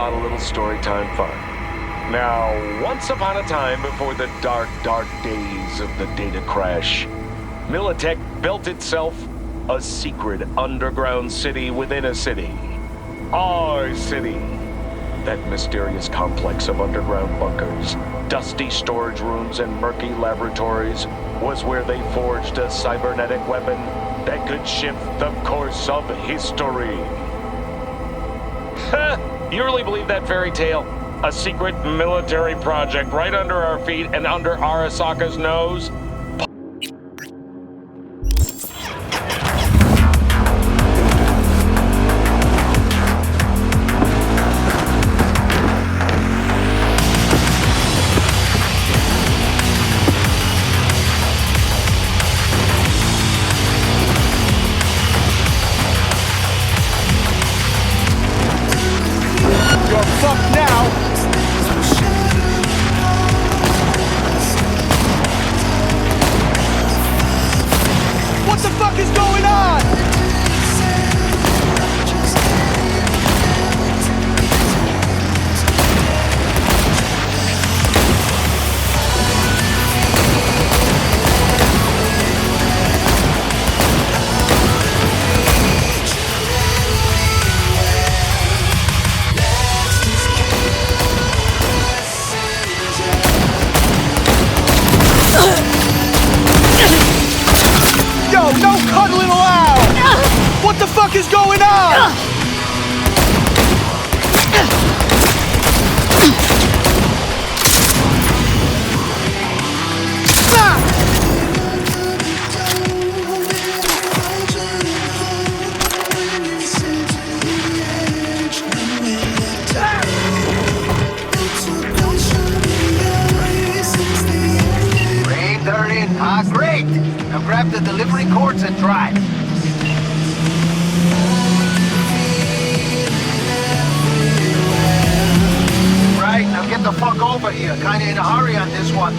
about a little story time fun. Now, once upon a time before the dark, dark days of the data crash, Militech built itself a secret underground city within a city. Our city. That mysterious complex of underground bunkers, dusty storage rooms, and murky laboratories was where they forged a cybernetic weapon that could shift the course of history. You really believe that fairy tale? A secret military project right under our feet and under Arasaka's nose? Is going on? They're in. Great. Now grab the delivery cords and drive. Now get the fuck over here. Kinda in a hurry on this one.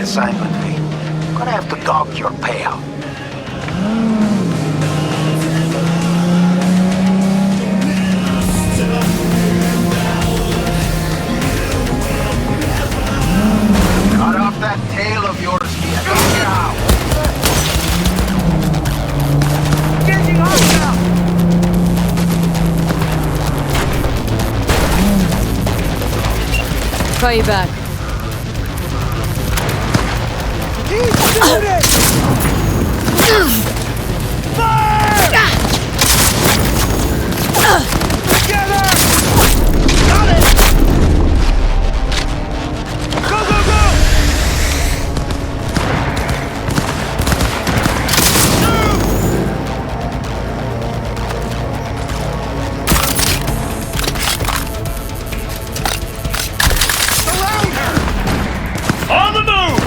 assignment, V. I'm gonna have to dock your payout. Cut off that tail of yours, V. I don't care how. Getting off now! Call you back. Keep shooting! Fire! Together! Got it! Go, go, go! Surround her! On the move!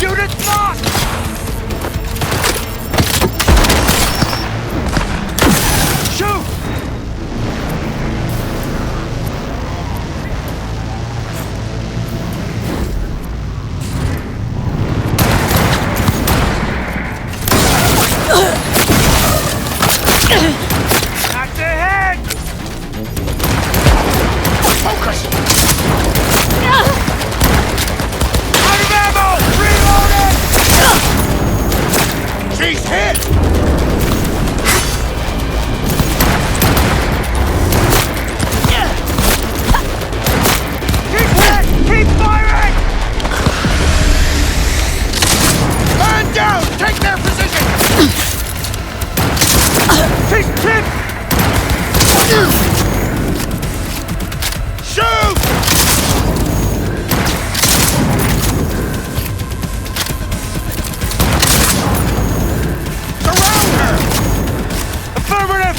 Unit lost! Shoot! At the head! Focus! Out of ammo! Reloading! She's hit! Keep hit! Keep firing! Man down! Take their position! She's hit! Shoot! Surround her! Affirmative!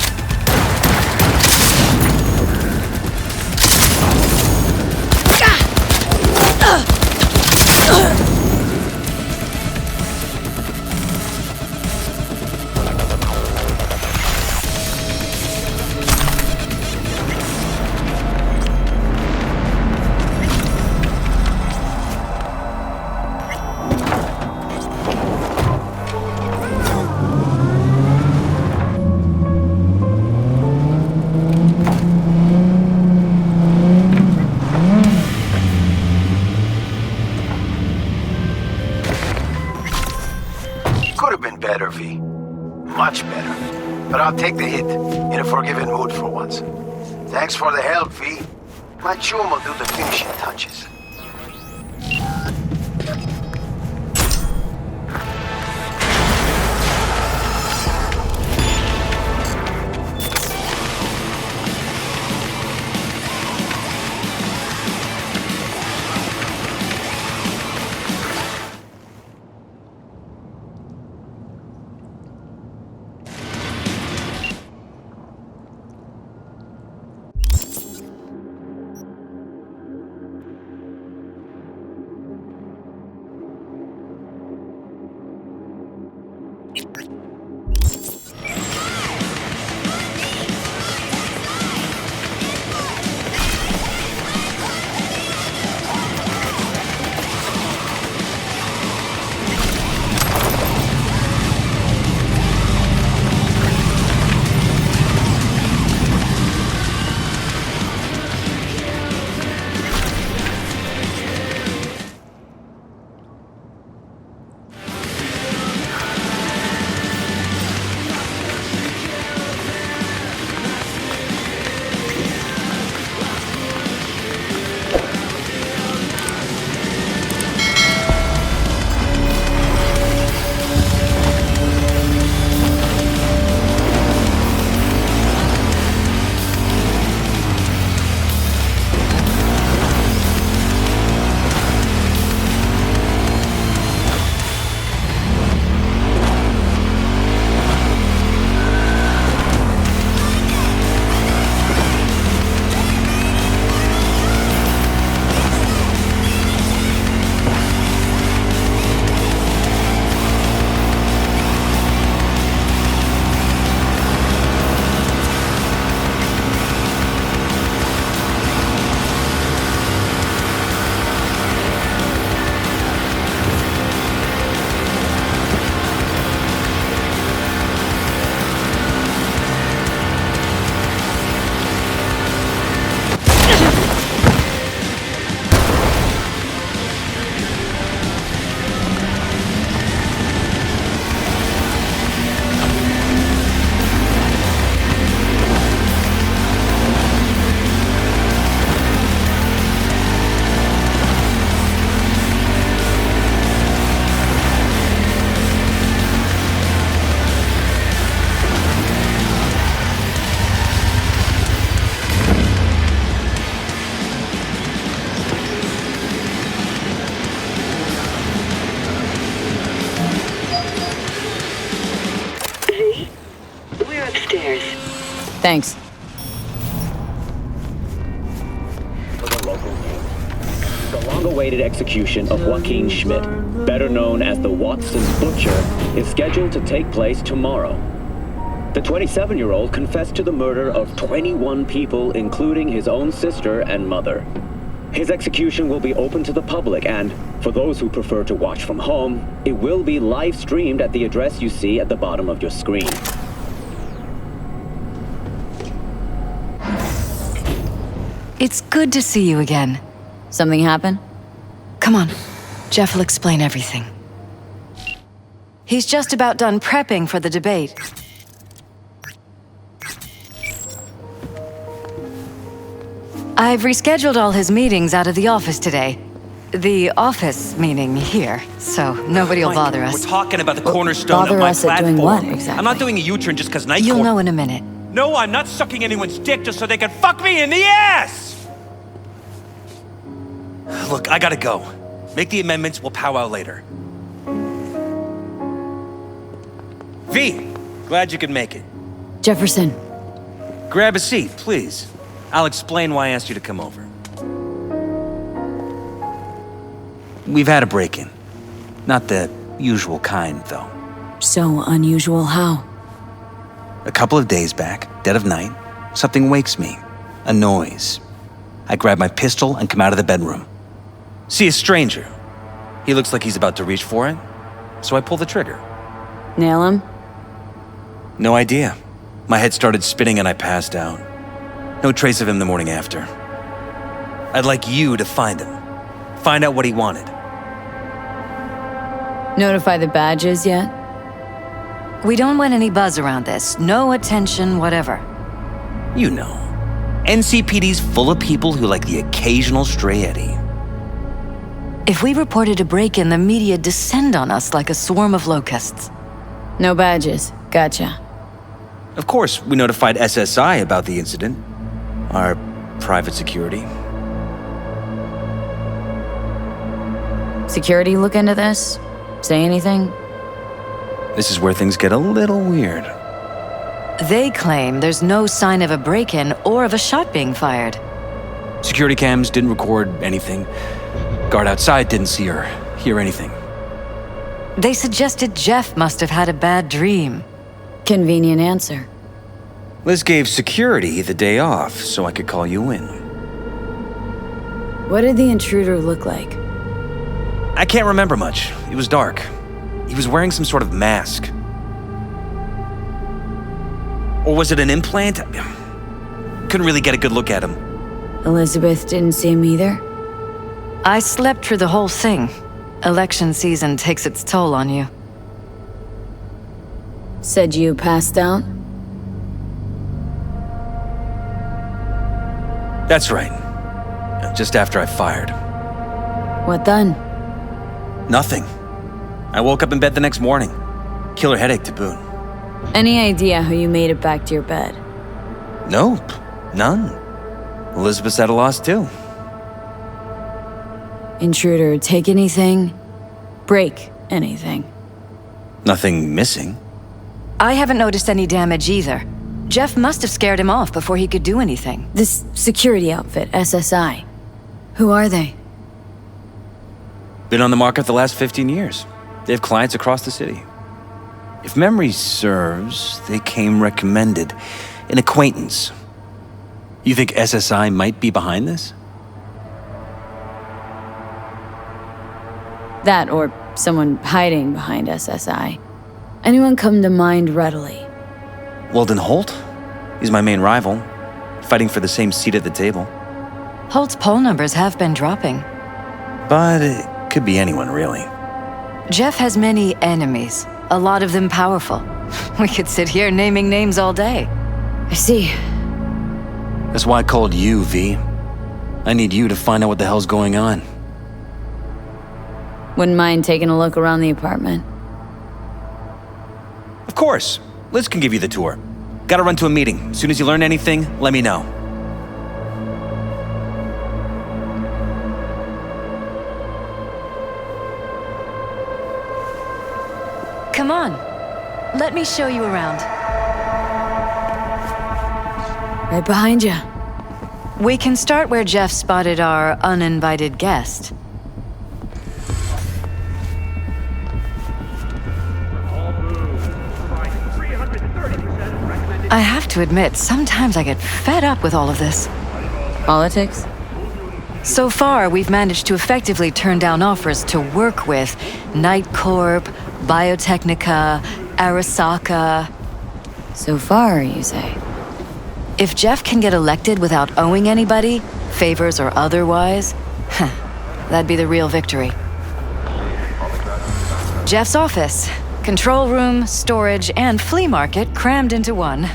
Could have been better, V. Much better. But I'll take the hit, in a forgiving mood for once. Thanks for the help, V. My chum will do the finishing touches. Thanks. For the local news. The long-awaited execution of Joaquin Schmidt, better known as the Watson's Butcher, is scheduled to take place tomorrow. The 27-year-old confessed to the murder of 21 people, including his own sister and mother. His execution will be open to the public, and for those who prefer to watch from home, it will be live-streamed at the address you see at the bottom of your screen. It's good to see you again. Something happen? Come on. Jeff will explain everything. He's just about done prepping for the debate. I've rescheduled all his meetings out of the office today. The office meaning here, so nobody will bother us. We're talking about the cornerstone Bother of my us at platform. doing what, exactly? I'm not doing a U-turn just because night You'll court. know in a minute. No, I'm not sucking anyone's dick just so they can fuck me in the ass! Look, I gotta go. Make the amendments, we'll powwow later. V, glad you could make it. Jefferson. Grab a seat, please. I'll explain why I asked you to come over. We've had a break-in. Not the usual kind, though. So unusual how? A couple of days back, dead of night, something wakes me. A noise. I grab my pistol and come out of the bedroom. See a stranger. He looks like he's about to reach for it, so I pull the trigger. Nail him? No idea. My head started spinning and I passed out. No trace of him the morning after. I'd like you to find him. Find out what he wanted. Notify the badges yet? We don't want any buzz around this. No attention, whatever. You know. NCPD's full of people who like the occasional stray eddy. If we reported a break-in, the media descend on us like a swarm of locusts. No badges. Gotcha. Of course, we notified SSI about the incident. Our private security. Security look into this? Say anything? This is where things get a little weird. They claim there's no sign of a break-in or of a shot being fired. Security cams didn't record anything. Guard outside didn't see or hear anything. They suggested Jeff must have had a bad dream. Convenient answer. Liz gave security the day off so I could call you in. What did the intruder look like? I can't remember much. It was dark. He was wearing some sort of mask. Or was it an implant? Couldn't really get a good look at him. Elizabeth didn't see him either? I slept through the whole thing. Election season takes its toll on you. Said you passed out? That's right. Just after I fired. What then? Nothing. I woke up in bed the next morning. Killer headache to boot. Any idea how you made it back to your bed? Nope. None. Elizabeth's at a loss too. Intruder take anything? Break anything? Nothing missing. I haven't noticed any damage either. Jeff must have scared him off before he could do anything. This security outfit, SSI. Who are they? Been on the market the last 15 years. They have clients across the city. If memory serves, they came recommended. An acquaintance. You think SSI might be behind this? That or someone hiding behind SSI. Anyone come to mind readily? Weldon Holt? He's my main rival. Fighting for the same seat at the table. Holt's poll numbers have been dropping. But it could be anyone, really. Jeff has many enemies, a lot of them powerful. We could sit here naming names all day. I see. That's why I called you, V. I need you to find out what the hell's going on. Wouldn't mind taking a look around the apartment. Of course. Liz can give you the tour. Gotta run to a meeting. As soon as you learn anything, let me know. Come on. Let me show you around. Right behind you. We can start where Jeff spotted our uninvited guest. I have to admit, sometimes I get fed up with all of this. Politics? So far, we've managed to effectively turn down offers to work with Night Corp, Biotechnica, Arasaka. So far, you say? If Jeff can get elected without owing anybody, favors or otherwise, that'd be the real victory. Jeff's office. Control room, storage, and flea market crammed into one.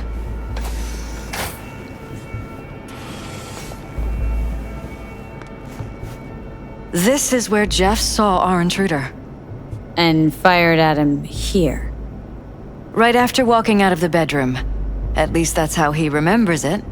This is where Jeff saw our intruder. And fired at him here. Right after walking out of the bedroom. At least that's how he remembers it.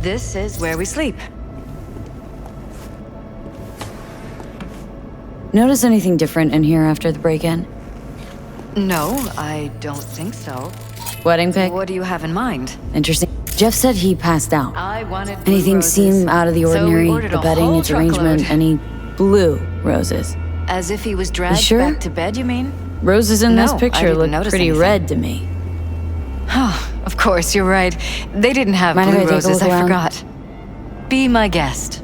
This is where we sleep. Notice anything different in here after the break-in? No, I don't think so. Wedding pic? What do you have in mind? Interesting. Jeff said he passed out. I wanted blue Anything roses, seem out of the so we ordinary? ordered The a bedding, whole its arrangement, truckload. any blue roses? As if he was dragged sure? back to bed, you mean? Roses in this No, I picture didn't look notice pretty anything. red to me. Of course, you're right. They didn't have Mind if I blue take a roses, look I around? forgot. Be my guest.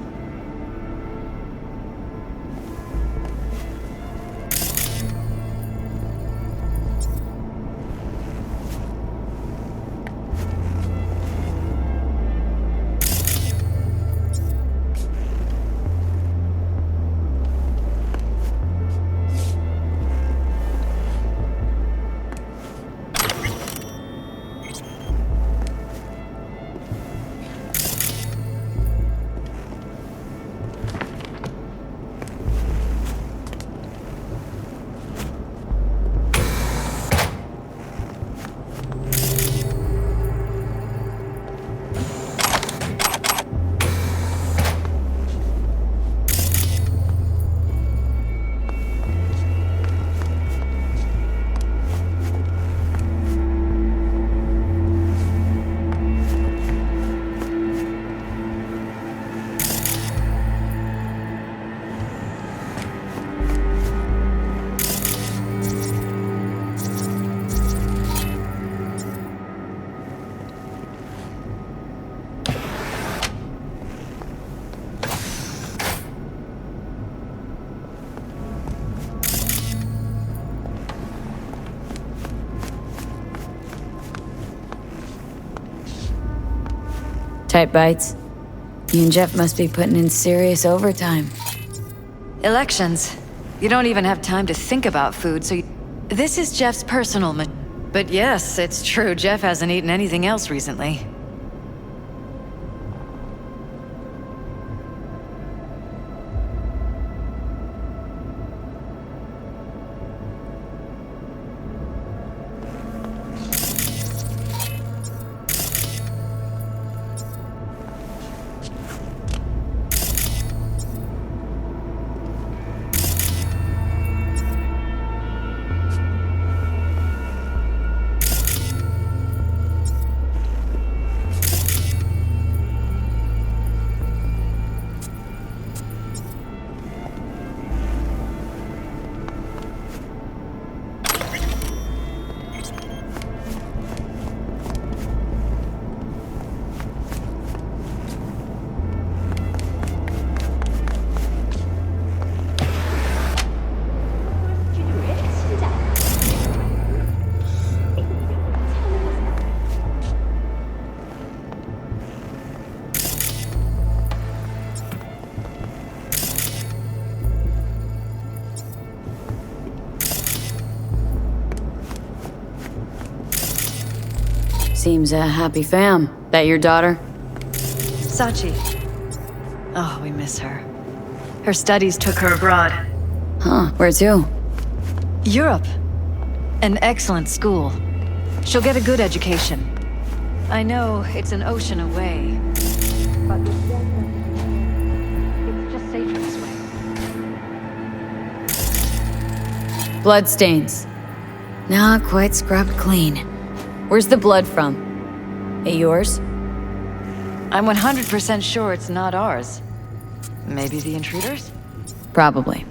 Tight bites. You and Jeff must be putting in serious overtime. Elections. You don't even have time to think about food, so this is Jeff's personal But yes, it's true, Jeff hasn't eaten anything else recently. Seems a happy fam. That your daughter? Sachi. Oh, we miss her. Her studies took her abroad. Huh, where to? Europe. An excellent school. She'll get a good education. I know it's an ocean away, but it's just safer this way. Bloodstains. Not quite scrubbed clean. Where's the blood from? It yours? I'm 100% sure it's not ours. Maybe the intruders? Probably.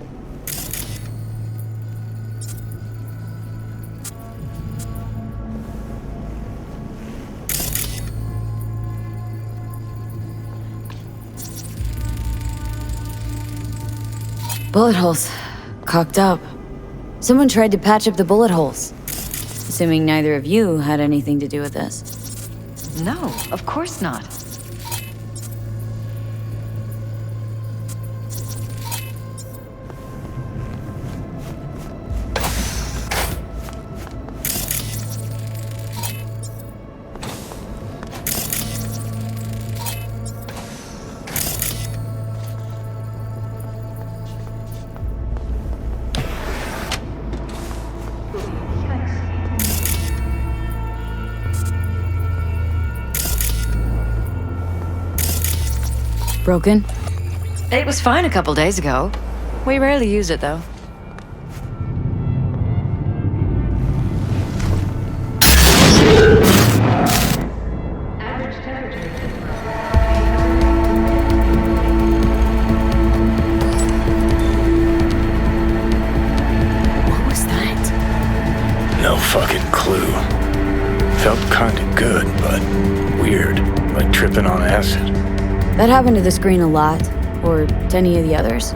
Bullet holes. Cocked up. Someone tried to patch up the bullet holes. Assuming neither of you had anything to do with this. No, of course not. Broken? It was fine a couple days ago. We rarely use it, though. What was that? No fucking clue. Felt kinda good, but weird. Like tripping on acid. That happened to the screen a lot. Or to any of the others.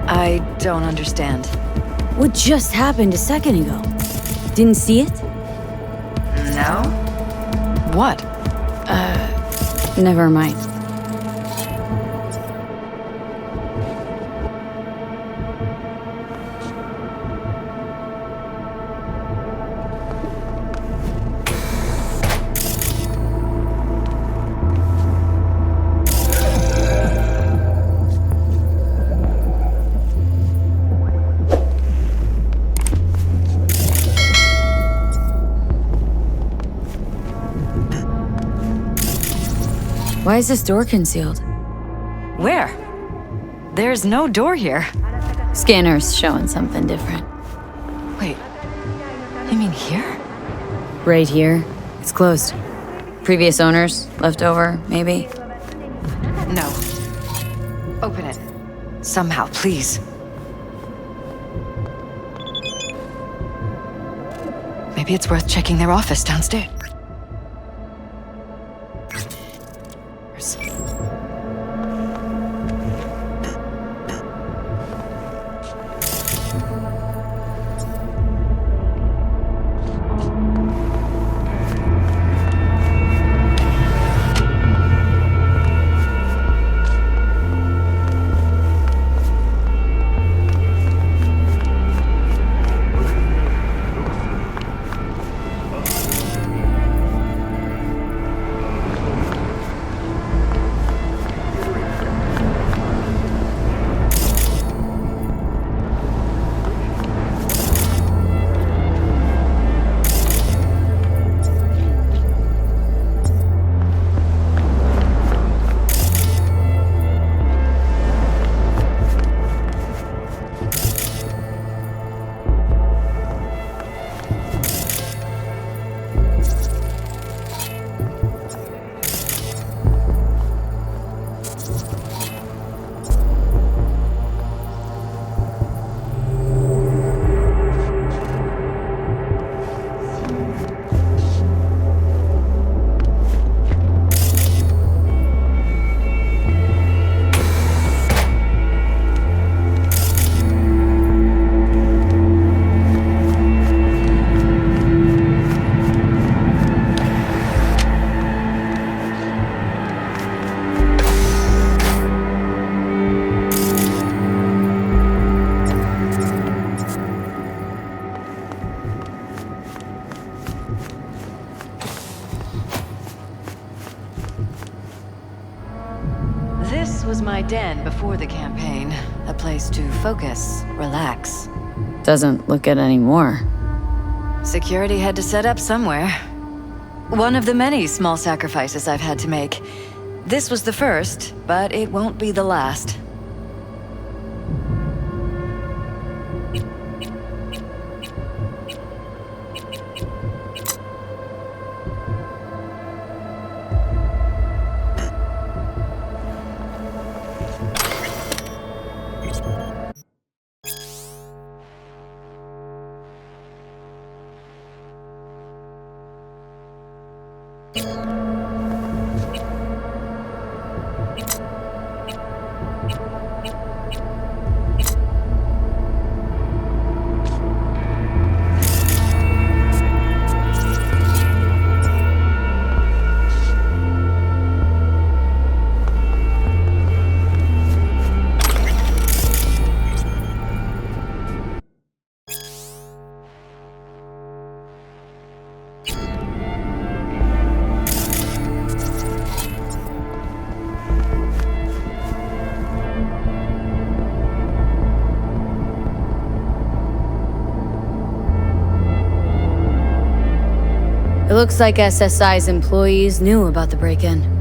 I don't understand. What just happened a second ago? Didn't see it? No? What? Never mind. Why is this door concealed? Where? There's no door here. Scanner's showing something different. Wait. You mean here? Right here. It's closed. Previous owners, left over, maybe? No. Open it. Somehow, please. Maybe it's worth checking their office downstairs. was my den before the campaign. A place to focus, relax. Doesn't look it anymore. Security had to set up somewhere. One of the many small sacrifices I've had to make. This was the first, but it won't be the last. It looks like SSI's employees knew about the break-in.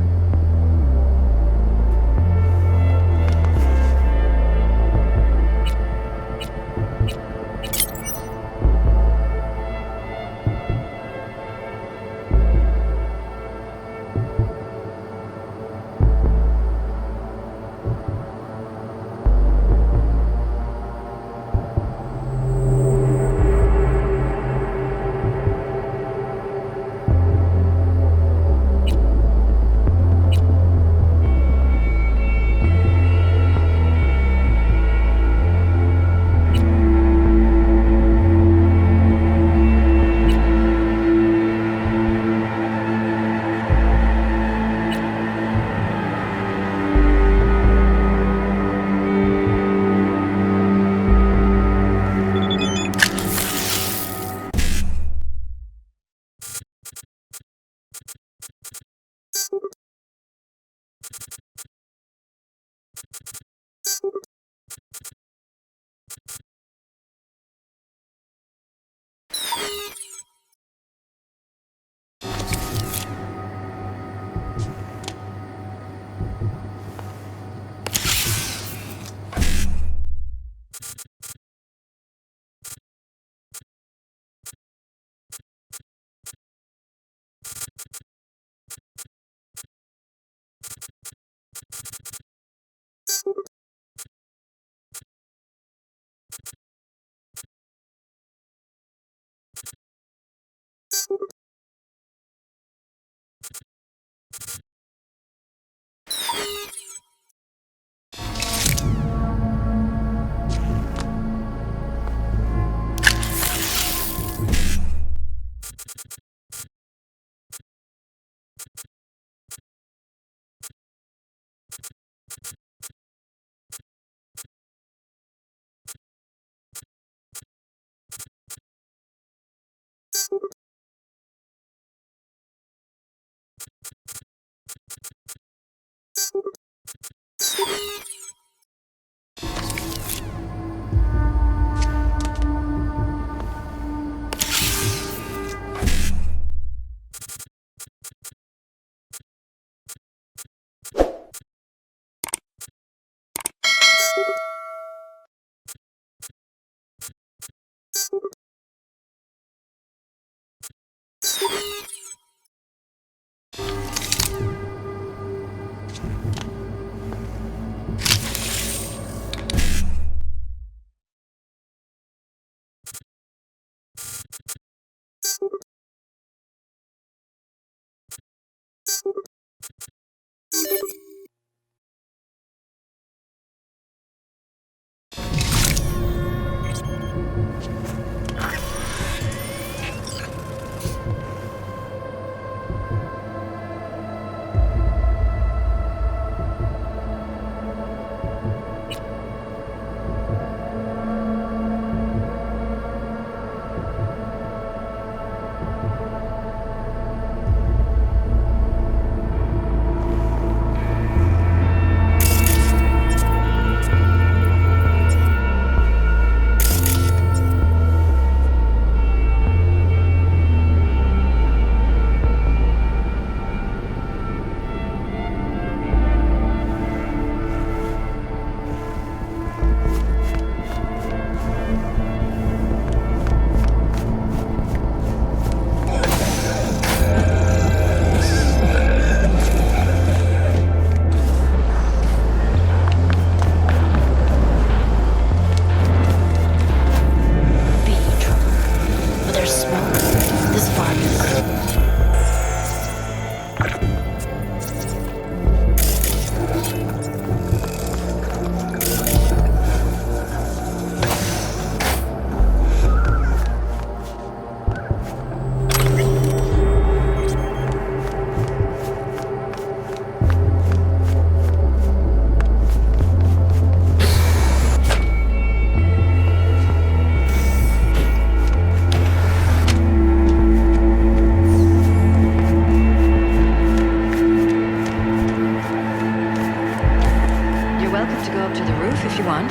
if you want.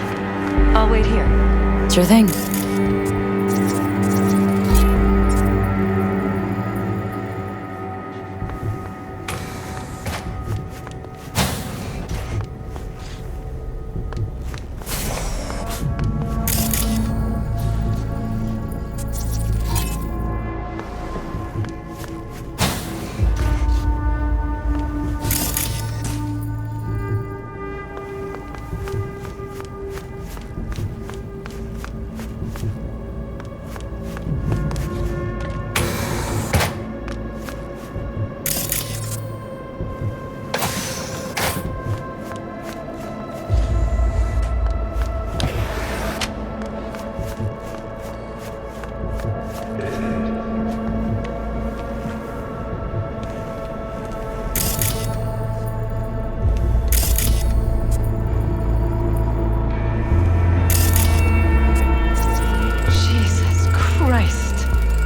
I'll wait here. Sure thing.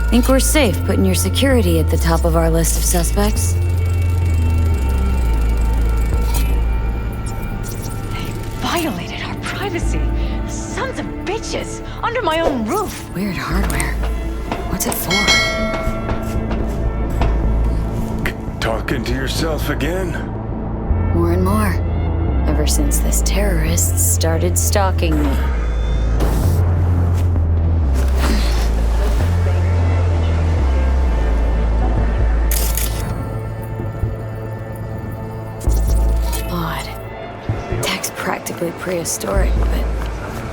Think we're safe putting your security at the top of our list of suspects? They violated our privacy. Sons of bitches! Under my own roof! Weird hardware. What's it for? Talking to yourself again? More and more. Ever since this terrorist started stalking me. Practically prehistoric, but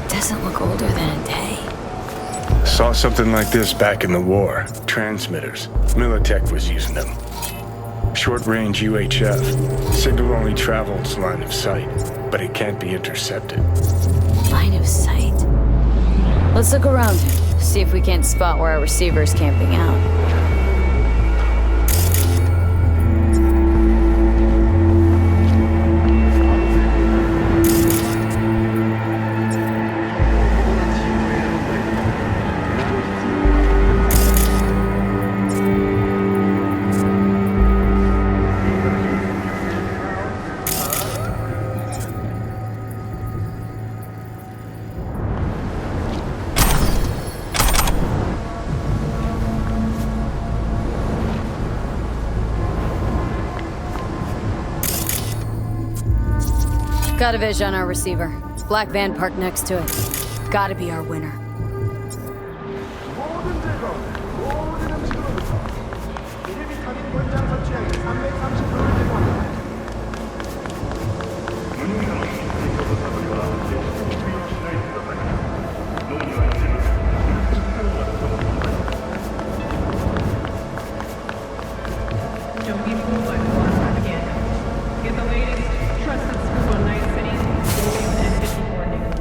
doesn't look older than a day. Saw something like this back in the war. Transmitters. Militech was using them. Short-range UHF. Signal only travels line of sight, but it can't be intercepted. Line of sight? Let's look around, see if we can't spot where our receiver's camping out. Got a vision on our receiver. Black van parked next to it. Gotta be our winner. Don't be fooled by foreign propaganda. Get the latest, trusted scoop on Night City, movies, and mission coordinates.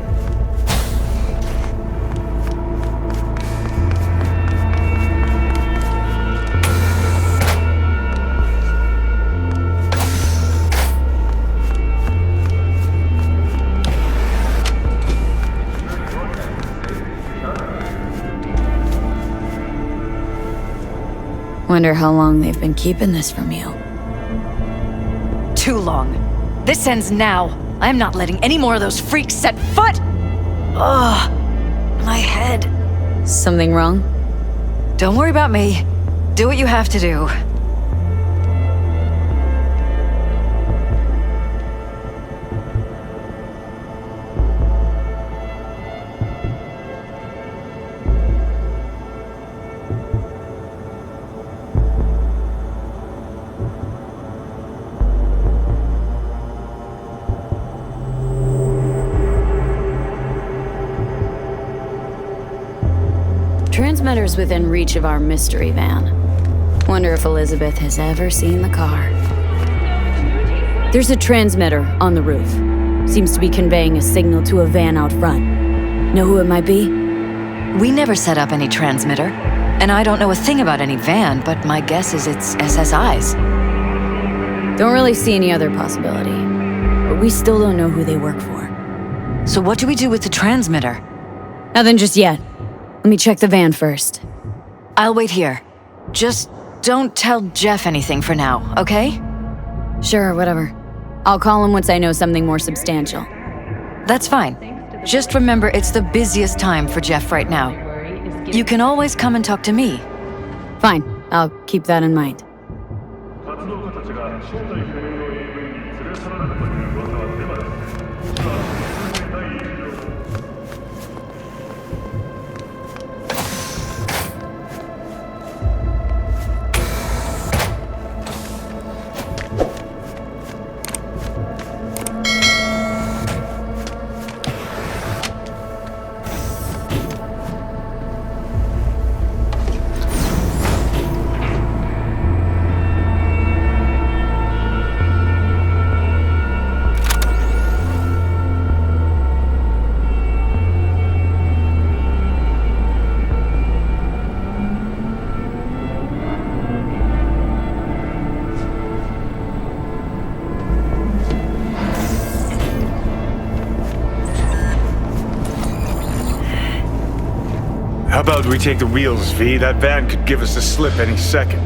Wonder how long they've been keeping this from you. Too long. This ends now. I'm not letting any more of those freaks set foot! Ugh, my head. Something wrong? Don't worry about me. Do what you have to do. Transmitter's within reach of our mystery van. Wonder if Elizabeth has ever seen the car. There's a transmitter on the roof. Seems to be conveying a signal to a van out front. Know who it might be? We never set up any transmitter. And I don't know a thing about any van, but my guess is it's SSI's. Don't really see any other possibility. But we still don't know who they work for. So what do we do with the transmitter? Nothing just yet. Let me check the van first. I'll wait here. Just don't tell Jeff anything for now, okay? Sure, whatever. I'll call him once I know something more substantial. That's fine. Just remember it's the busiest time for Jeff right now. You can always come and talk to me. Fine, I'll keep that in mind. How about we take the wheels, V? That van could give us a slip any second.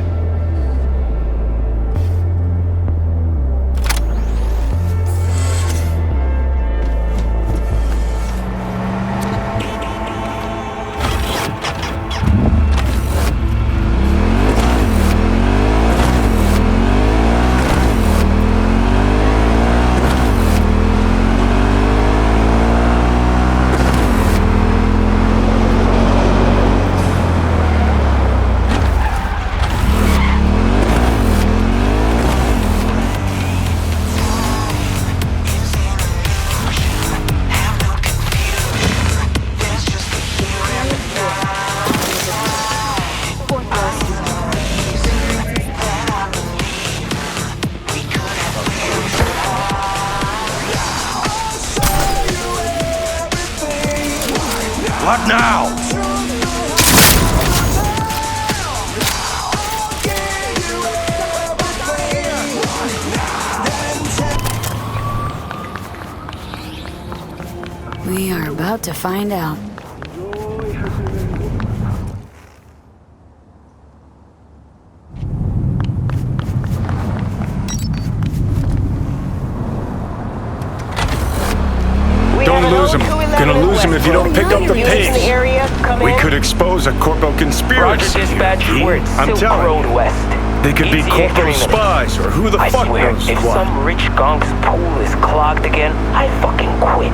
What now? We are about to find out. Don't lose him. Gonna lose him if you don't pick up the pace. We could expose a corpo conspiracy. I'm telling you. They could be corpo spies or who the fuck knows if what. some rich gonk's pool is clogged again, I fucking quit.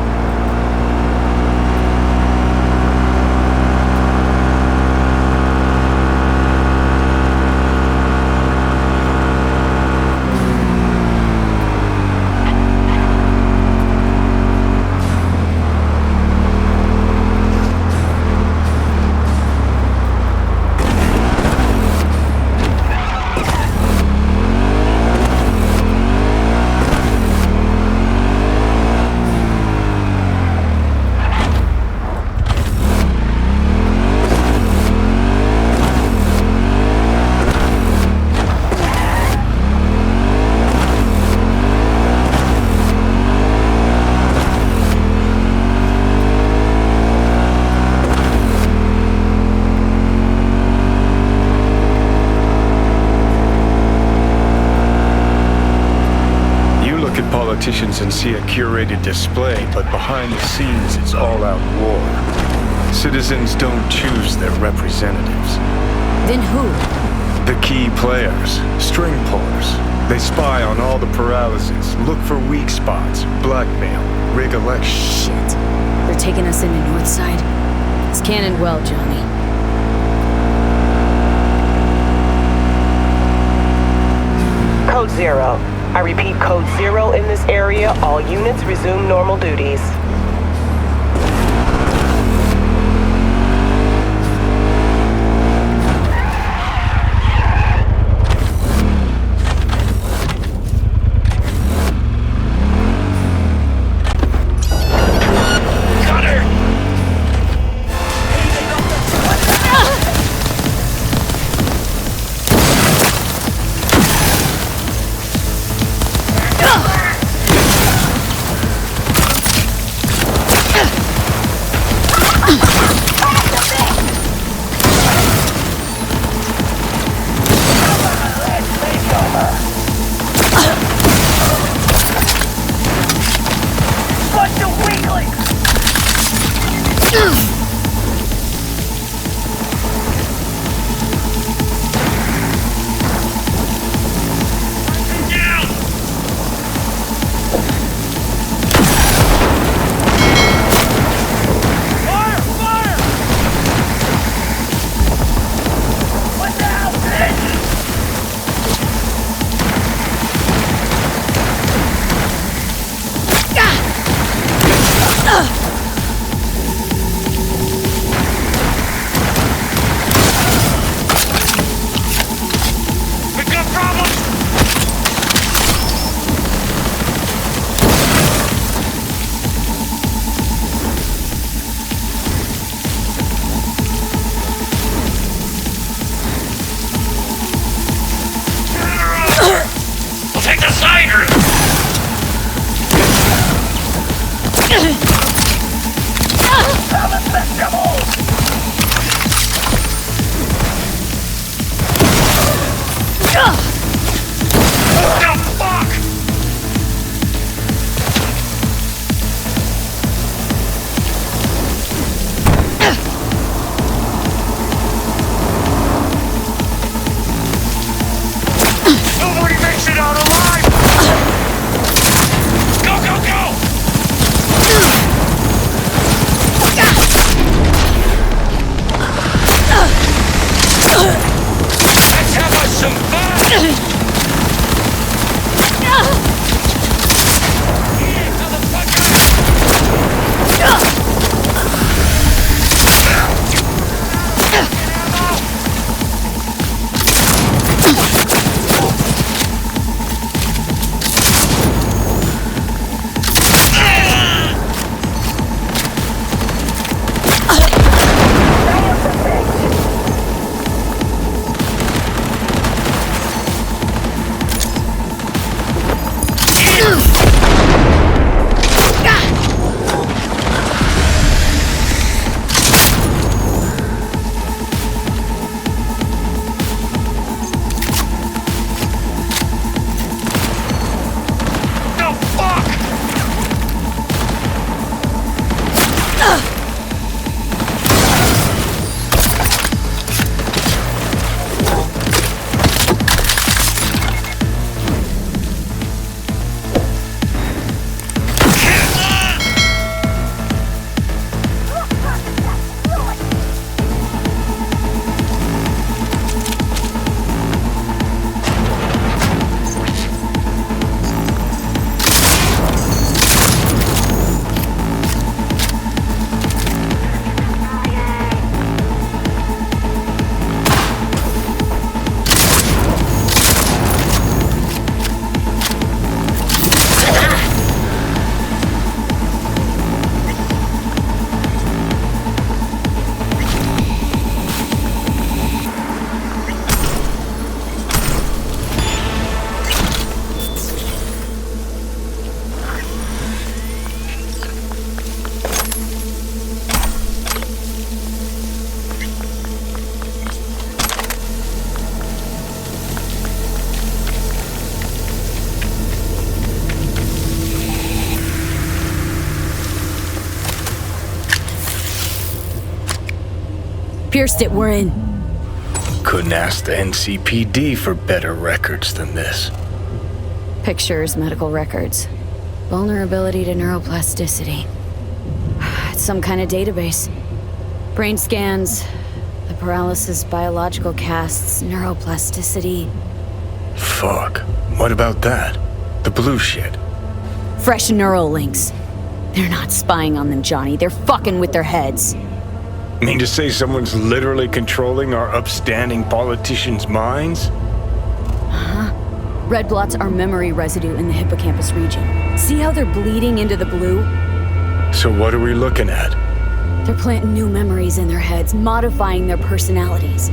Politicians and see a curated display, but behind the scenes it's all-out war. Citizens don't choose their representatives. Then who? The key players, string pullers. They spy on all the paralysis, look for weak spots, blackmail, rig elections. Shit. They're taking us into Northside. It's cannon well, Johnny. Code 0. I repeat, Code 0 in this area. All units resume normal duties. Nobody makes it out alive! Go, go, go! Let's have us some fun! Pierced it, we're in. Couldn't ask the NCPD for better records than this. Pictures, medical records. Vulnerability to neuroplasticity. It's some kind of database. Brain scans, the paralysis, biological casts, neuroplasticity. Fuck. What about that? The blue shit. Fresh neural links. They're not spying on them, Johnny. They're fucking with their heads. Mean to say someone's literally controlling our upstanding politicians' minds? Red blots are memory residue in the hippocampus region. See how they're bleeding into the blue? So what are we looking at? They're planting new memories in their heads, modifying their personalities.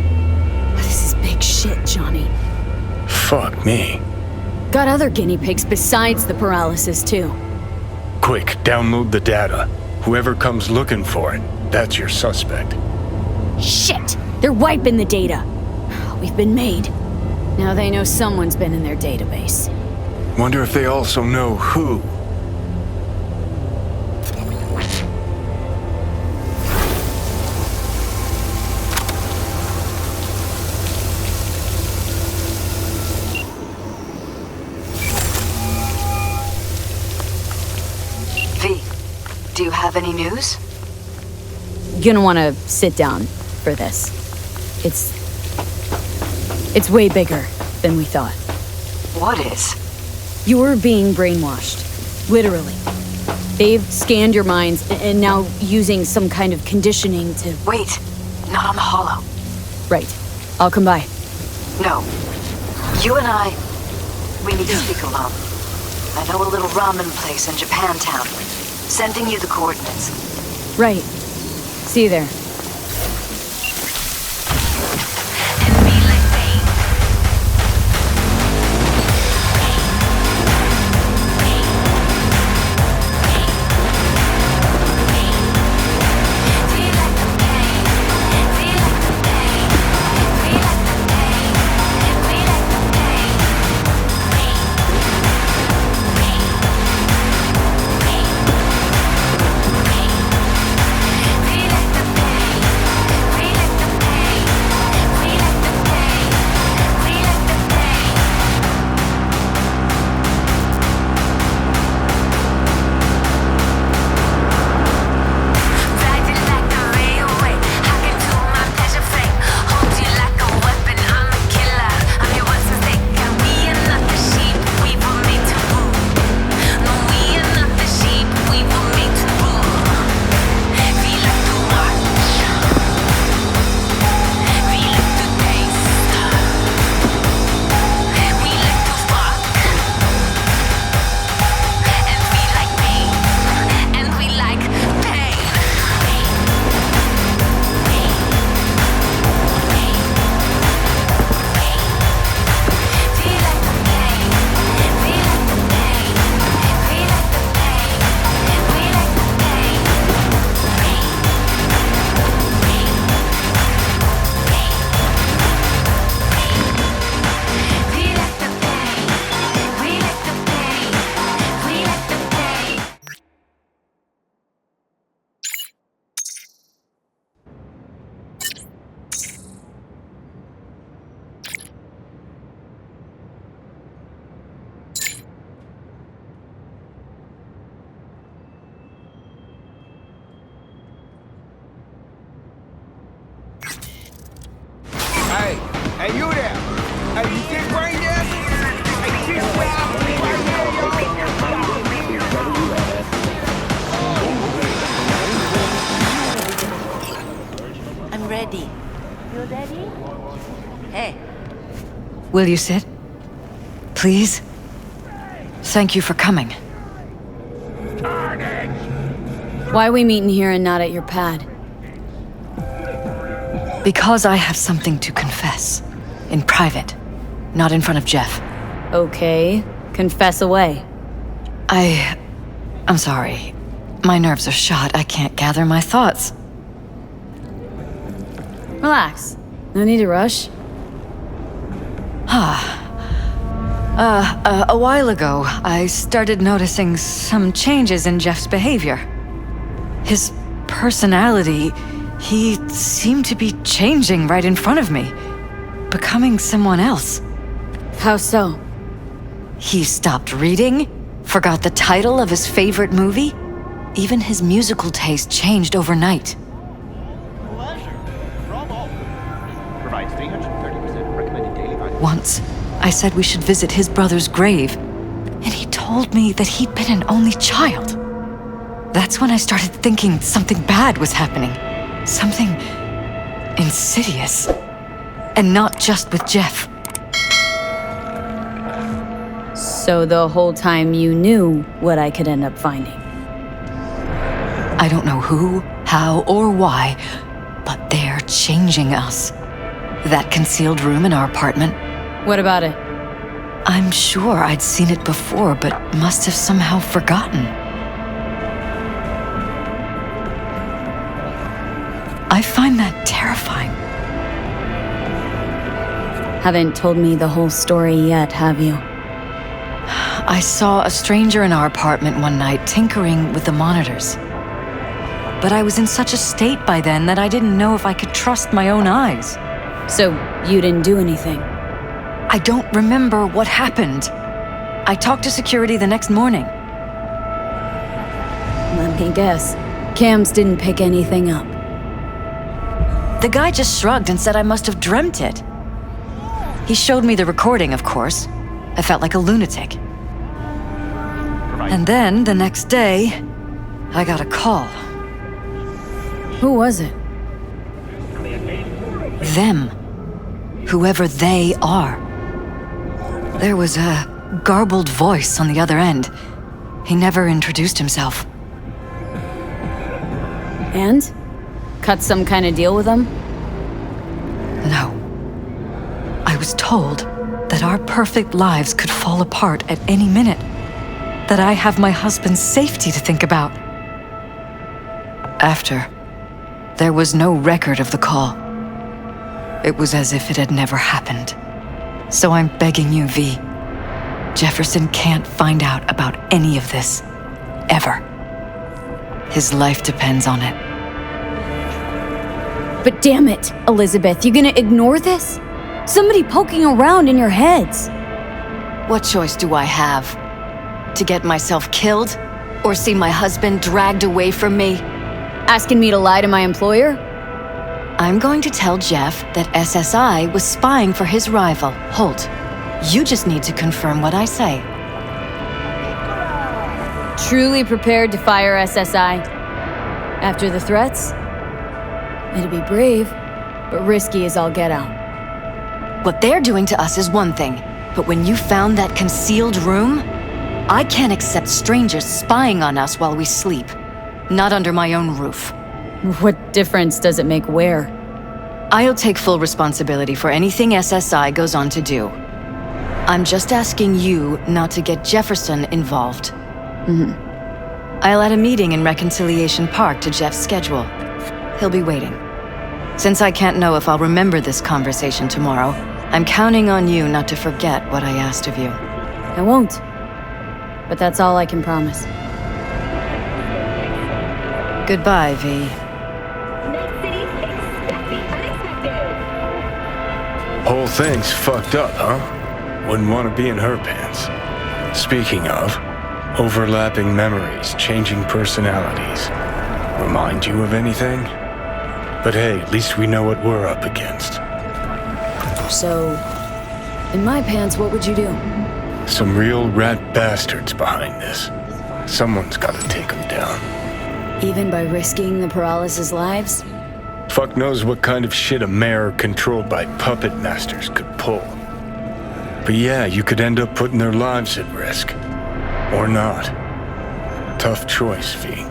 This is big shit, Johnny. Fuck me. Got other guinea pigs besides the paralysis, too. Quick, download the data. Whoever comes looking for it, that's your suspect. Shit! They're wiping the data. We've been made. Now they know someone's been in their database. Wonder if they also know who. V, do you have any news? Gonna wanna sit down for this. It's way bigger than we thought. What is? You're being brainwashed. Literally. They've scanned your minds and now using some kind of conditioning to... Wait, not on the hollow. Right. I'll come by. No. You and we need to speak alone. I know a little ramen place in Japantown. Sending you the coordinates. Right. See you there. Hey, you there? Hey, you think brain dead? Hey, this way out right here, yo. I'm ready. You ready? Hey. Will you sit? Please? Thank you for coming. Why are we meeting here and not at your pad? Because I have something to confess. In private. Not in front of Jeff. Okay, confess away. I'm sorry. My nerves are shot. I can't gather my thoughts. Relax. No need to rush. A while ago, I started noticing some changes in Jeff's behavior. His personality, he seemed to be changing right in front of me. Becoming someone else. How so? He stopped reading, forgot the title of his favorite movie. Even his musical taste changed overnight. Once, I said we should visit his brother's grave, and he told me that he'd been an only child. That's when I started thinking something bad was happening. Something insidious. And not just with Jeff. So the whole time you knew what I could end up finding? I don't know who, how, or why, but they're changing us. That concealed room in our apartment. What about it? I'm sure I'd seen it before, but must have somehow forgotten. I find that terrifying. Haven't told me the whole story yet, have you? I saw a stranger in our apartment one night tinkering with the monitors. But I was in such a state by then that I didn't know if I could trust my own eyes. So you didn't do anything? I don't remember what happened. I talked to security the next morning. Let me guess. Cams didn't pick anything up. The guy just shrugged and said I must have dreamt it. He showed me the recording, of course. I felt like a lunatic. And then, the next day, I got a call. Who was it? Them. Whoever they are. There was a garbled voice on the other end. He never introduced himself. And? Cut some kind of deal with them? No. I was told that our perfect lives could fall apart at any minute. That I have my husband's safety to think about. After, there was no record of the call. It was as if it had never happened. So I'm begging you, V. Jefferson can't find out about any of this. Ever. His life depends on it. But damn it, Elizabeth, you gonna ignore this? Somebody poking around in your heads. What choice do I have? To get myself killed? Or see my husband dragged away from me? Asking me to lie to my employer? I'm going to tell Jeff that SSI was spying for his rival, Holt. You just need to confirm what I say. Truly prepared to fire SSI? After the threats? It'd be brave, but risky as all get out. What they're doing to us is one thing, but when you found that concealed room, I can't accept strangers spying on us while we sleep. Not under my own roof. What difference does it make where? I'll take full responsibility for anything SSI goes on to do. I'm just asking you not to get Jefferson involved. I'll add a meeting in Reconciliation Park to Jeff's schedule. He'll be waiting. Since I can't know if I'll remember this conversation tomorrow, I'm counting on you not to forget what I asked of you. I won't. But that's all I can promise. Goodbye, V. Whole thing's fucked up, huh? Wouldn't want to be in her pants. Speaking of, overlapping memories, changing personalities. Remind you of anything? But hey, at least we know what we're up against. So, in my pants, what would you do? Some real rat bastards behind this. Someone's gotta take them down. Even by risking the paralysis lives? Fuck knows what kind of shit a mayor controlled by puppet masters could pull. But yeah, you could end up putting their lives at risk. Or not. Tough choice, V.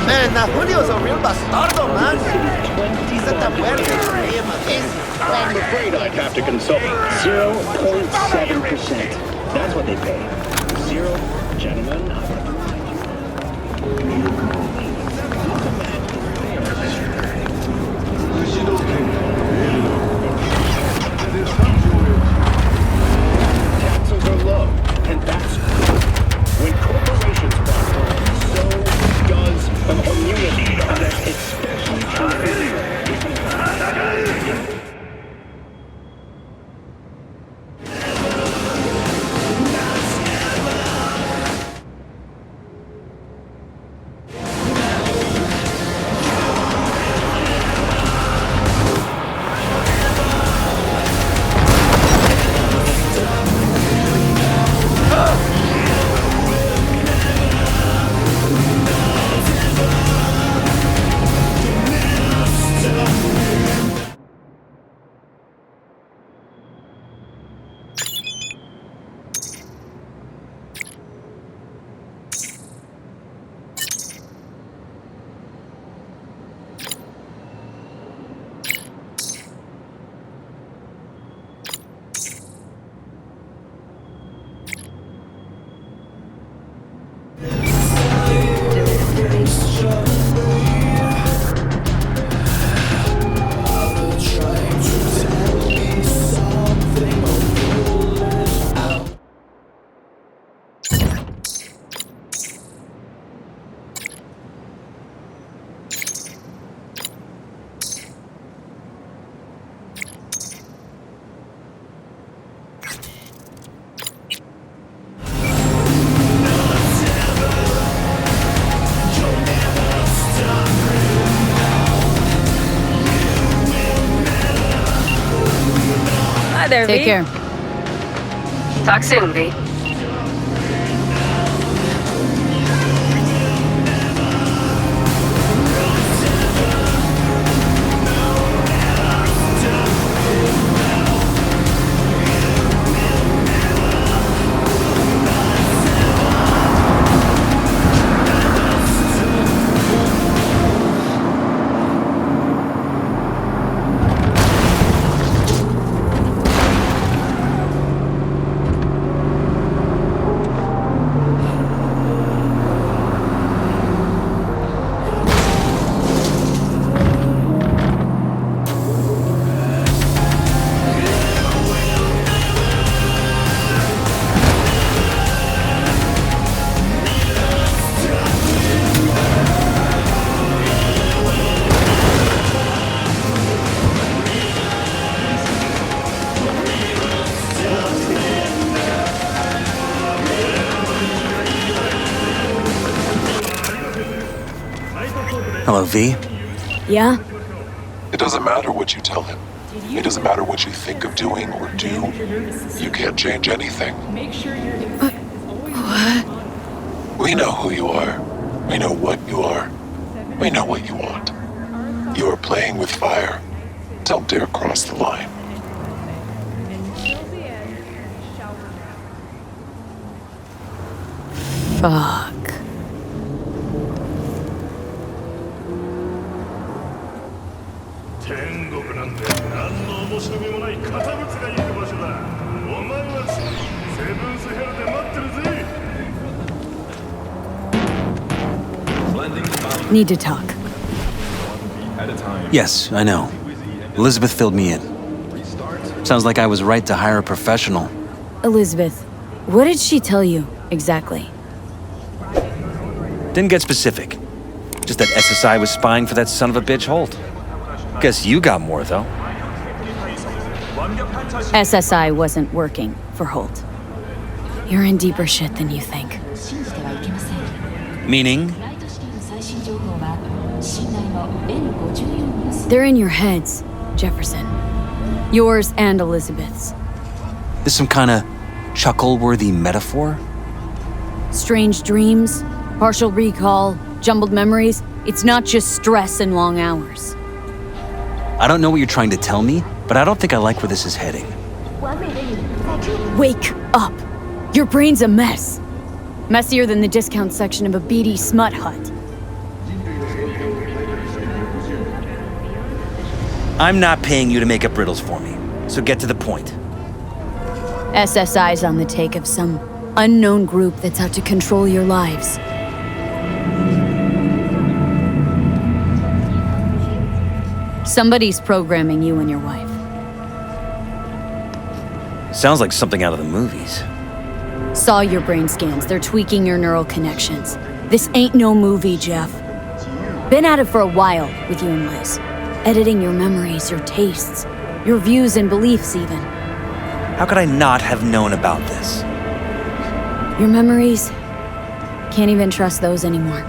Man, now Julio's a real bastardo, man. He's at the wedding. I am amazing. I'm afraid I have to consult. 0.7%. That's what they pay. Zero. Gentlemen, I'd like to remind you. Taxes are low, and that's when corporations prosper, so does a community, and that's especially true. There, Take care. Talk soon, V. Hello, V. Yeah? It doesn't matter what you tell him. It doesn't matter what you think of doing or do. You can't change anything. What? We know who you are. We know what you are. We know what you want. You are playing with fire. Don't dare cross the line. Fuck. Need to talk. Yes, I know. Elizabeth filled me in. Sounds like I was right to hire a professional. Elizabeth, what did she tell you exactly? Didn't get specific. Just that SSI was spying for that son of a bitch Holt. Guess you got more, though. SSI wasn't working for Holt. You're in deeper shit than you think. Meaning? They're in your heads, Jefferson. Yours and Elizabeth's. This some kind of chuckle-worthy metaphor? Strange dreams, partial recall, jumbled memories. It's not just stress and long hours. I don't know what you're trying to tell me, but I don't think I like where this is heading. Wake up! Your brain's a mess. Messier than the discount section of a beady smut hut. I'm not paying you to make up riddles for me, so get to the point. SSI's on the take of some unknown group that's out to control your lives. Somebody's programming you and your wife. Sounds like something out of the movies. Saw your brain scans. They're tweaking your neural connections. This ain't no movie, Jeff. Been at it for a while with you and Liz. Editing your memories, your tastes, your views and beliefs even. How could I not have known about this? Your memories? Can't even trust those anymore.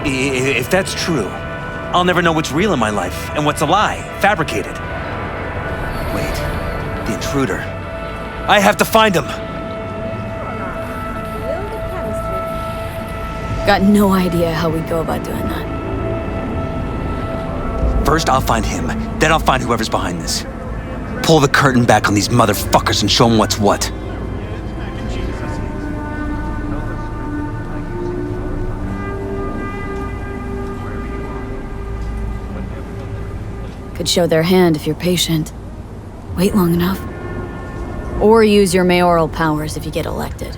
If that's true, I'll never know what's real in my life and what's a lie, fabricated. Wait, the intruder. I have to find him! Got no idea how we go about doing that. First, I'll find him. Then I'll find whoever's behind this. Pull the curtain back on these motherfuckers and show them what's what. Could show their hand if you're patient. Wait long enough. Or use your mayoral powers if you get elected.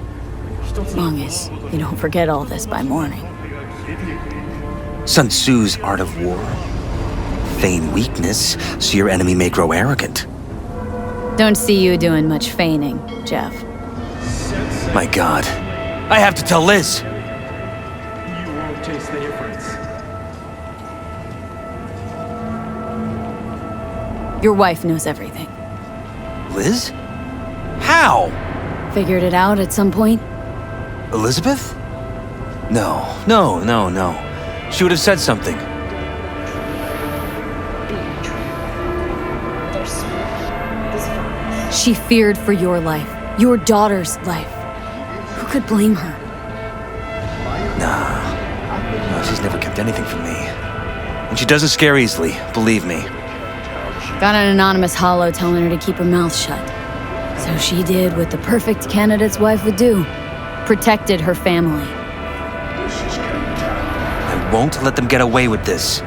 As long as you don't forget all this by morning. Sun Tzu's art of war. Feign weakness, so your enemy may grow arrogant. Don't see you doing much feigning, Jeff. My God. I have to tell Liz! You won't taste the difference. Your wife knows everything. Liz? How? Figured it out at some point? Elizabeth? No. She would have said something. She feared for your life, your daughter's life. Who could blame her? No, she's never kept anything from me. And she doesn't scare easily, believe me. Got an anonymous holo telling her to keep her mouth shut. So she did what the perfect candidate's wife would do. Protected her family. I won't let them get away with this.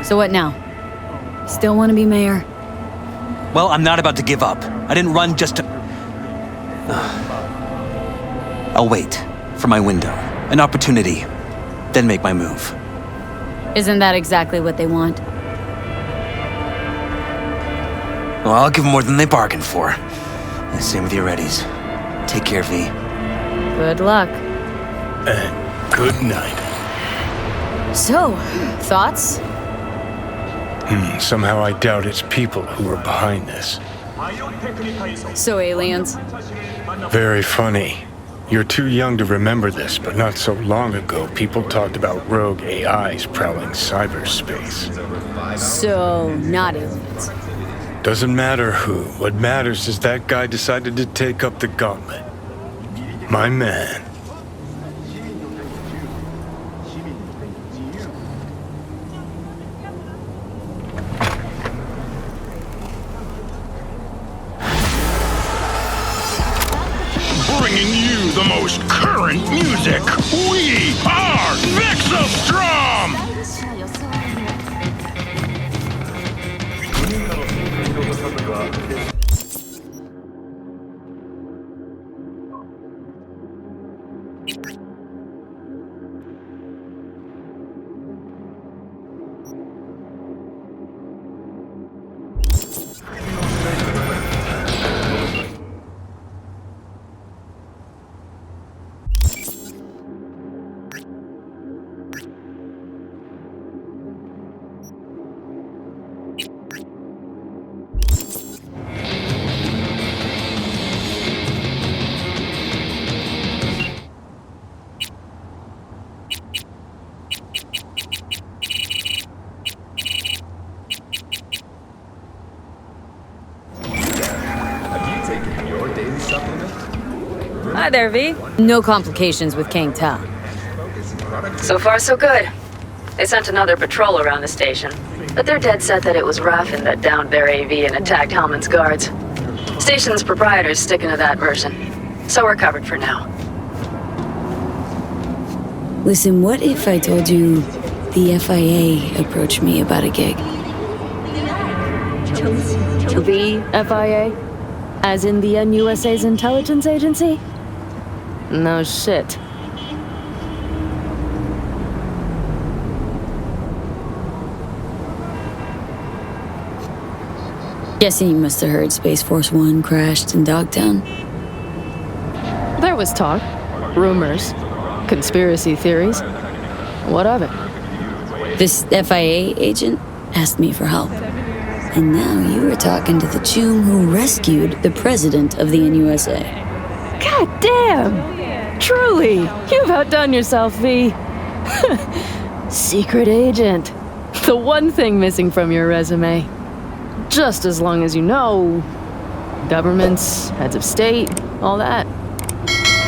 So what now? Still want to be mayor? Well, I'm not about to give up. I didn't run just to... I'll wait for my window, an opportunity, then make my move. Isn't that exactly what they want? Well, I'll give them more than they bargained for. Same with your readies. Take care, V. Good luck. And good night. So, thoughts? Somehow I doubt it's people who are behind this. So aliens? Very funny. You're too young to remember this, but not so long ago, people talked about rogue AIs prowling cyberspace. So, not aliens. Doesn't matter who. What matters is that guy decided to take up the gauntlet. My man. Bringing you the most current music. We are Vexostrom! Hi there, V. No complications with Kang Tao. So far, so good. They sent another patrol around the station, but they're dead set that it was Raffin that downed their AV and attacked Hellman's guards. Station's proprietor's sticking to that version, so we're covered for now. Listen, what if I told you the FIA approached me about a gig? The FIA? As in the USA's intelligence agency? No shit. Guessing you must have heard Space Force One crashed in Dogtown. There was talk, rumors, conspiracy theories. What of it? This FIA agent asked me for help. And now you are talking to the Choom who rescued the president of the NUSA. God damn! Truly, you've outdone yourself, V. Secret agent. The one thing missing from your resume. Just as long as you know, governments, heads of state, all that.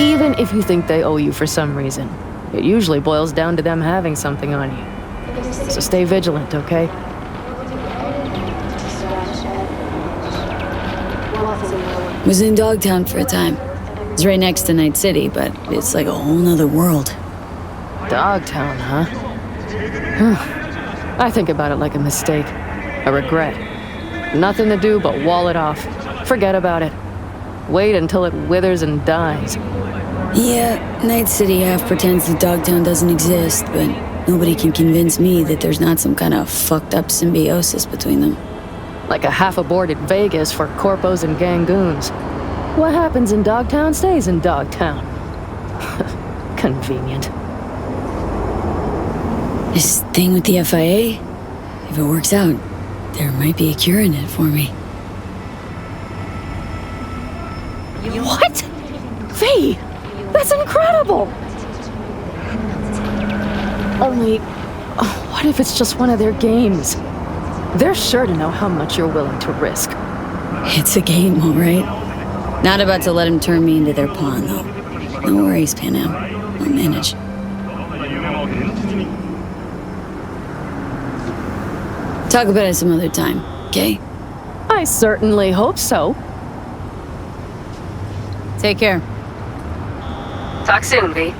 Even if you think they owe you for some reason, it usually boils down to them having something on you. So stay vigilant, okay? Was in Dogtown for a time. It's right next to Night City, but it's like a whole nother world. Dogtown, huh? I think about it like a mistake. A regret. Nothing to do but wall it off. Forget about it. Wait until it withers and dies. Yeah, Night City half pretends that Dogtown doesn't exist, but nobody can convince me that there's not some kind of fucked up symbiosis between them. Like a half-aborted Vegas for corpos and gangoons. What happens in Dogtown stays in Dogtown. Convenient. This thing with the FIA, if it works out, there might be a cure in it for me. What? V! That's incredible! Only, what if it's just one of their games? They're sure to know how much you're willing to risk. It's a game, all right. Not about to let him turn me into their pawn, though. No worries, Panam. I'll manage. Talk about it some other time, okay? I certainly hope so. Take care. Talk soon, V.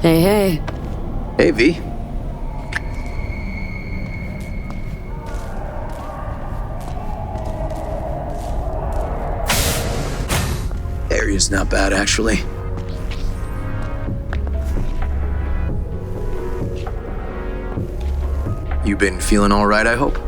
Hey, hey. Hey, V. Area's not bad, actually. You been feeling all right, I hope?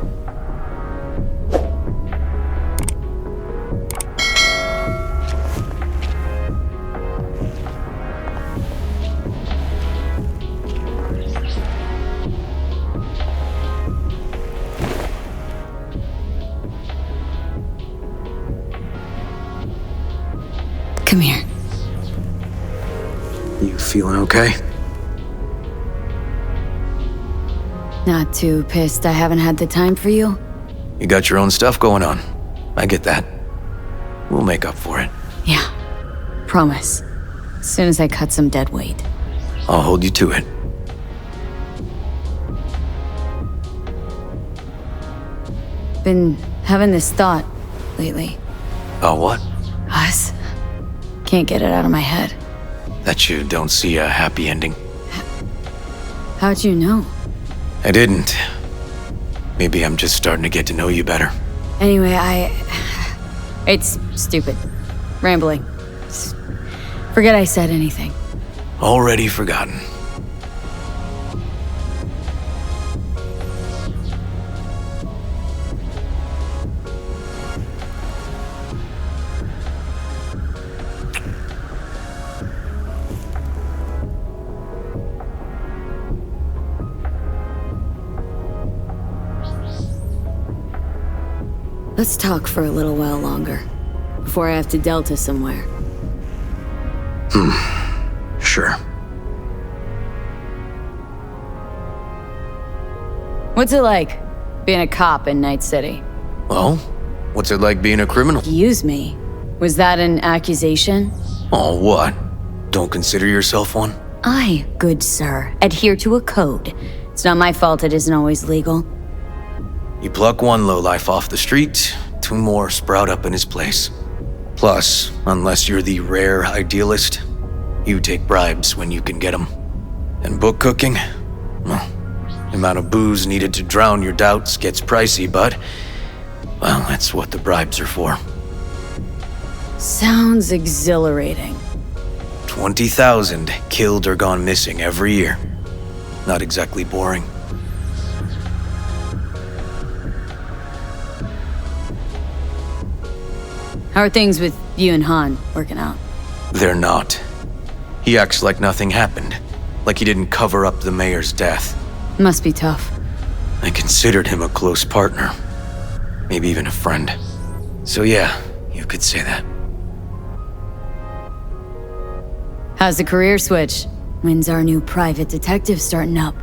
Come here. You feeling okay? Not too pissed I haven't had the time for you? You got your own stuff going on. I get that. We'll make up for it. Yeah. Promise. As soon as I cut some dead weight. I'll hold you to it. Been having this thought lately. Oh, what? Us. Can't get it out of my head. That you don't see a happy ending? How'd you know? I didn't. Maybe I'm just starting to get to know you better. Anyway, It's stupid. Rambling. Forget I said anything. Already forgotten. Let's talk for a little while longer. Before I have to Delta somewhere. Sure. What's it like, being a cop in Night City? Well, what's it like being a criminal? Use me. Was that an accusation? Oh, what? Don't consider yourself one? I, good sir, adhere to a code. It's not my fault it isn't always legal. You pluck one lowlife off the street, two more sprout up in his place. Plus, unless you're the rare idealist, you take bribes when you can get them. And book cooking? Well, the amount of booze needed to drown your doubts gets pricey, but, well, that's what the bribes are for. Sounds exhilarating. 20,000 killed or gone missing every year. Not exactly boring. How are things with you and Han working out? They're not. He acts like nothing happened, like he didn't cover up the mayor's death. Must be tough. I considered him a close partner, maybe even a friend. So yeah, you could say that. How's the career switch? When's our new private detective starting up?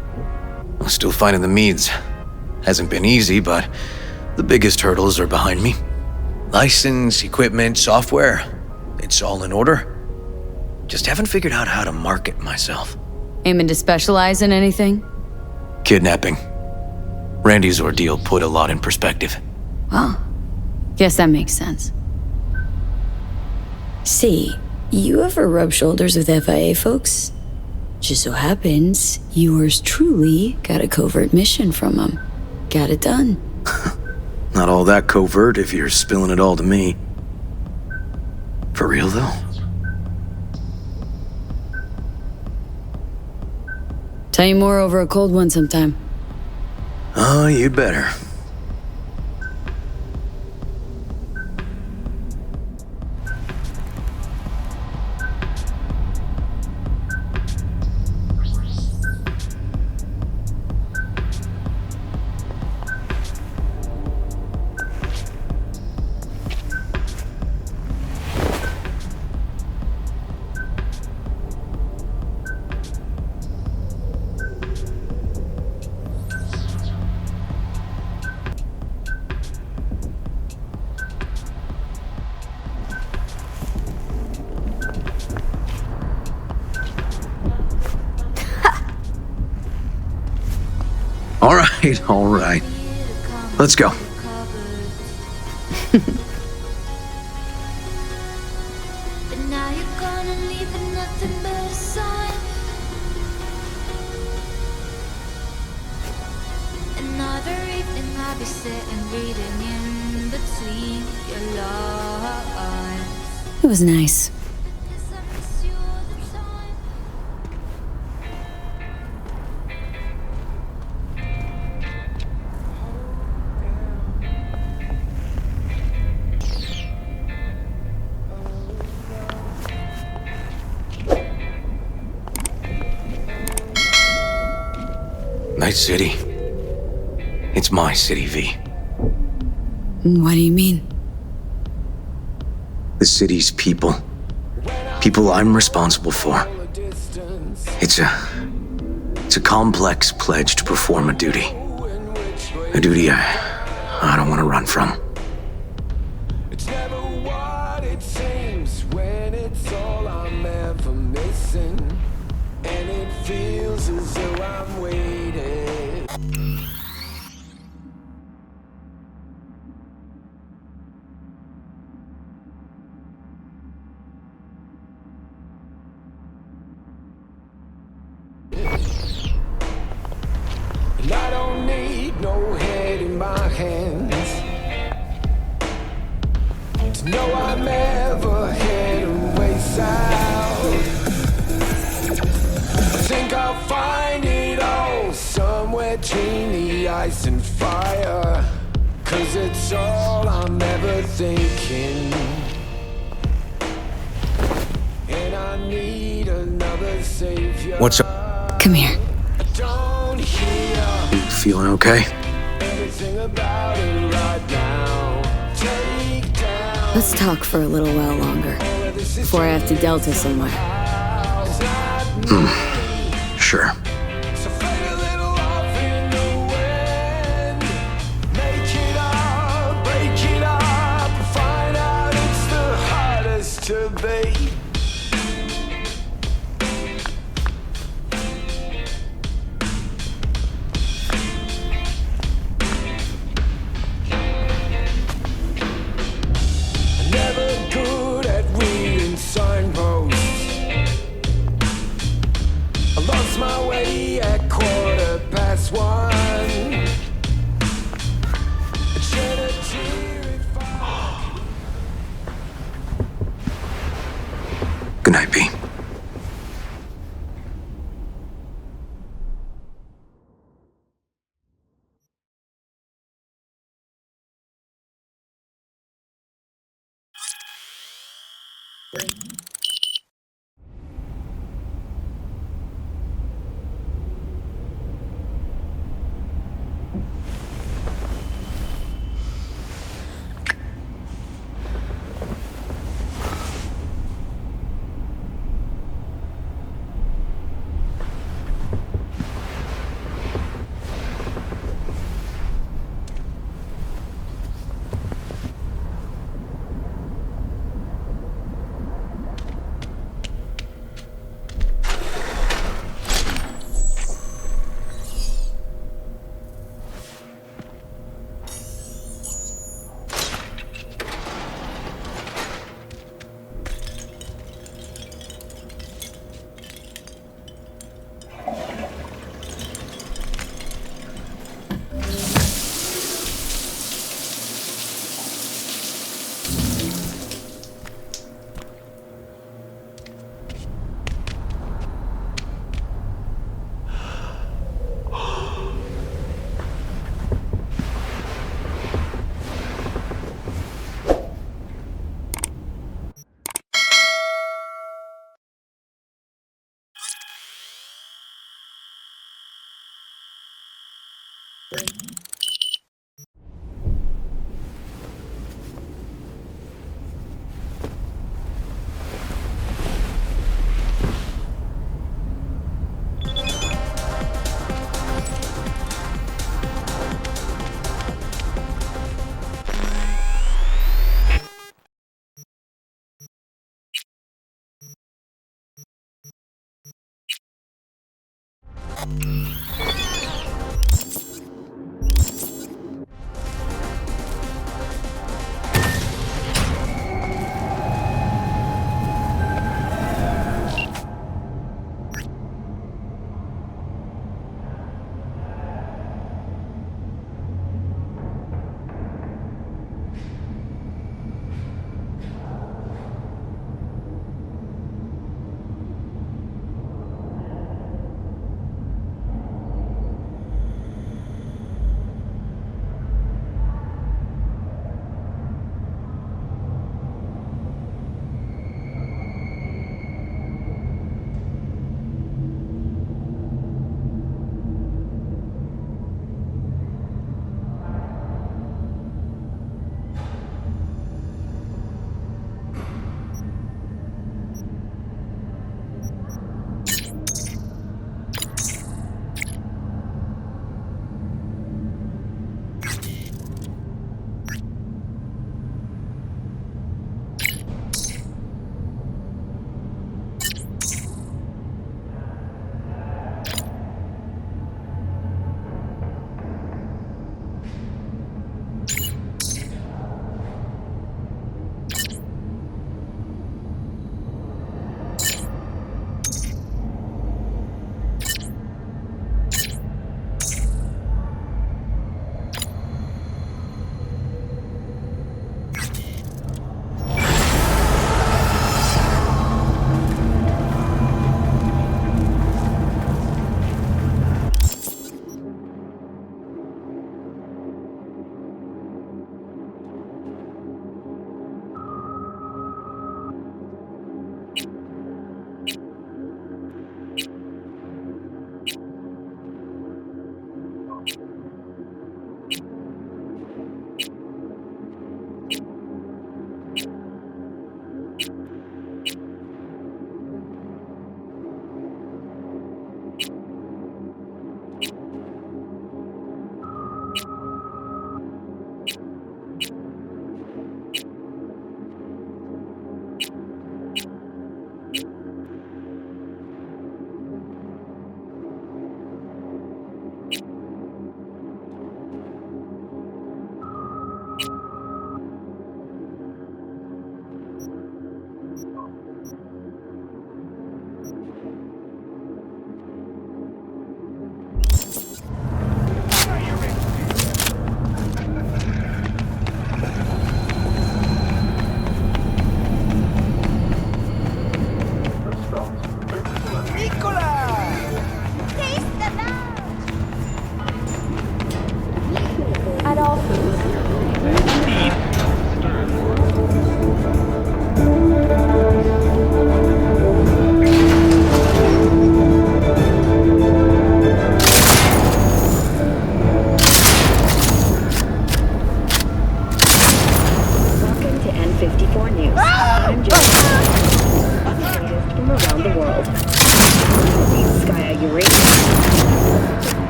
I'm still finding the Meads. Hasn't been easy, but the biggest hurdles are behind me. License, equipment, software, it's all in order. Just haven't figured out how to market myself. Aiming to specialize in anything? Kidnapping. Randy's ordeal put a lot in perspective. Well, guess that makes sense. See, you ever rub shoulders with FIA folks? Just so happens, yours truly got a covert mission from them. Got it done. Not all that covert if you're spilling it all to me. For real, though? Tell you more over a cold one sometime. Oh, you'd better. All right. Let's go. It was nice. Nice city. It's my city, V. What do you mean? The city's people. People I'm responsible for. It's a complex pledge to perform a duty. A duty I don't want to run from. It's never what it seems when it's all I'm ever missing. And it feels as though I'm waiting. And I don't need no head in my hands to know I'm ever heading way south. I think I'll find it all somewhere between the ice and fire, 'cause it's all I'm ever thinking. And I need another savior. What's up? Come here. Don't hear You feeling okay? everything about it right now. Take down Let's talk for a little while longer before I have to Delta somewhere. Sure. so fade a little off in the wind. Make it up, break it up, find out it's the hardest to be. Never good at reading signposts. I lost my way at 1:15. I shed a tear if I Good night, B.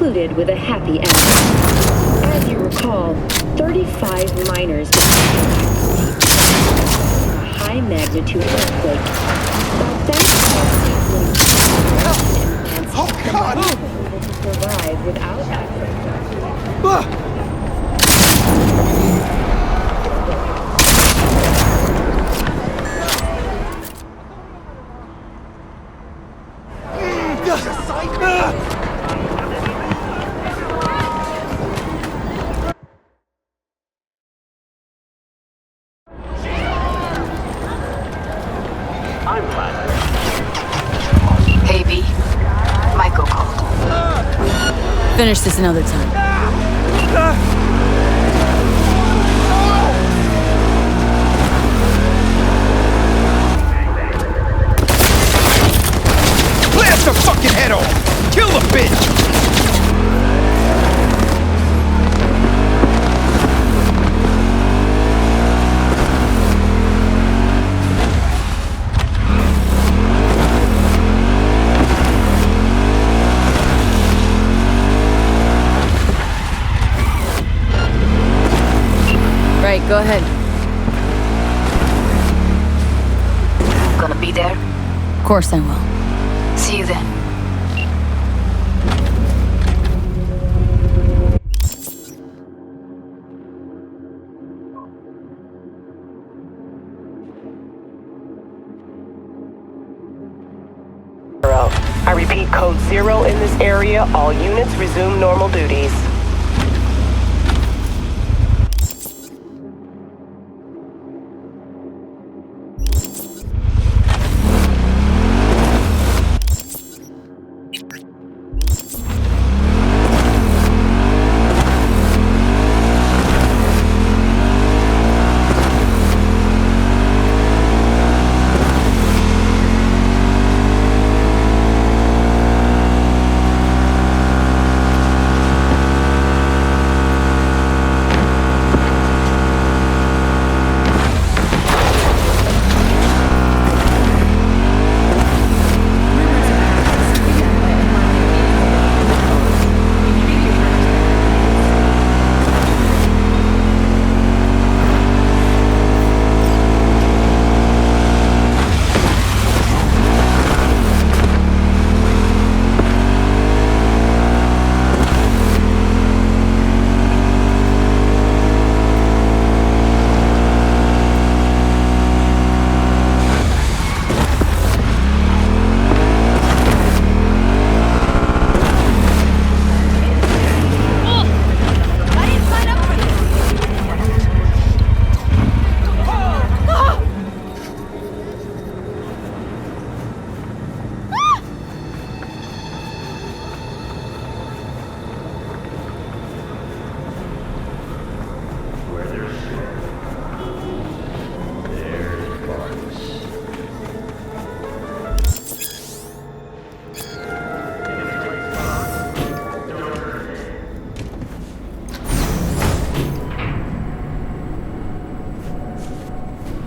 concluded with a happy end. As you recall, 35 miners died in a high-magnitude earthquake. But thanks to our able to survive without access. Finish this another time. Let's Smash the fucking head off! Kill the bitch! Right, go ahead. Gonna be there? Of course I will. See you then. I repeat, code 0 in this area. All units resume normal duties.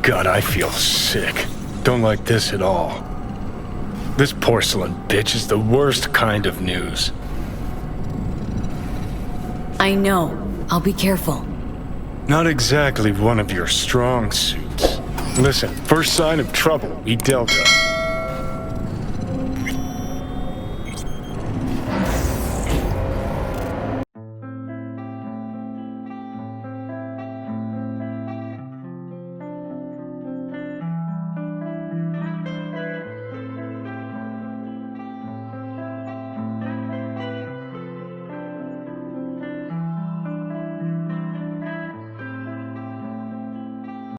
God, I feel sick. Don't like this at all. This porcelain bitch is the worst kind of news. I know. I'll be careful. Not exactly one of your strong suits. Listen, first sign of trouble, we Delta.